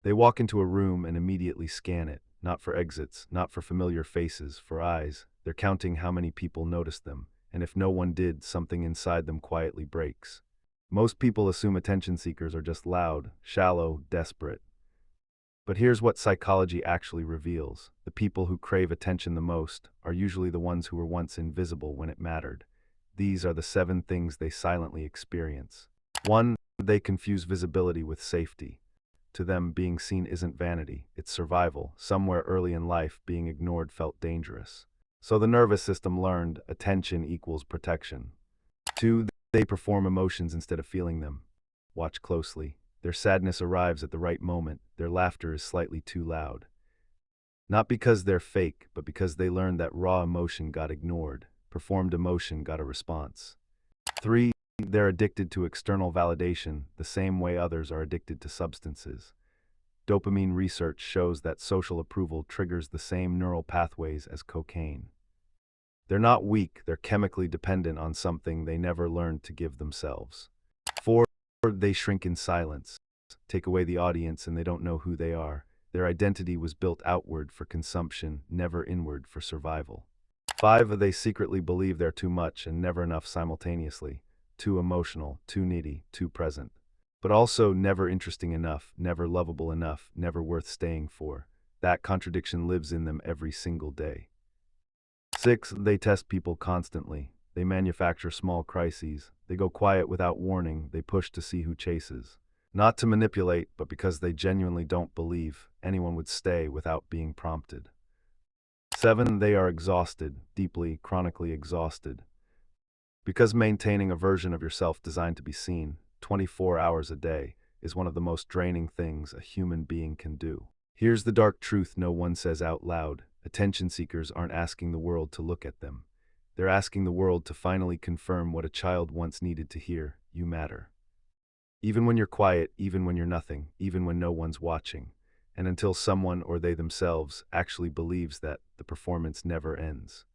They walk into a room and immediately scan it, not for exits, not for familiar faces, for eyes. They're counting how many people noticed them, and if no one did, something inside them quietly breaks. Most people assume attention seekers are just loud, shallow, desperate. But here's what psychology actually reveals. The people who crave attention the most are usually the ones who were once invisible when it mattered. These are the 7 things they silently experience. 1. They confuse visibility with safety. To them, being seen isn't vanity, it's survival. Somewhere early in life, being ignored felt dangerous. So the nervous system learned attention equals protection. 2. They perform emotions instead of feeling them. Watch closely. Their sadness arrives at the right moment. Their laughter is slightly too loud. Not because they're fake, but because they learned that raw emotion got ignored. Performed emotion got a response. 3. They're addicted to external validation, the same way others are addicted to substances. Dopamine research shows that social approval triggers the same neural pathways as cocaine. They're not weak, they're chemically dependent on something they never learned to give themselves. 4. They shrink in silence. Take away the audience and they don't know who they are. Their identity was built outward for consumption, never inward for survival. 5. They secretly believe they're too much and never enough simultaneously. Too emotional, too needy, too present. But also never interesting enough, never lovable enough, never worth staying for. That contradiction lives in them every single day. 6. They test people constantly. They manufacture small crises. They go quiet without warning. They push to see who chases. Not to manipulate, but because they genuinely don't believe anyone would stay without being prompted. 7. They are exhausted, deeply, chronically exhausted. Because maintaining a version of yourself designed to be seen 24 hours a day is one of the most draining things a human being can do. Here's the dark truth no one says out loud. Attention seekers aren't asking the world to look at them. They're asking the world to finally confirm what a child once needed to hear: you matter. Even when you're quiet, even when you're nothing, even when no one's watching. And until someone or they themselves actually believes that, the performance never ends.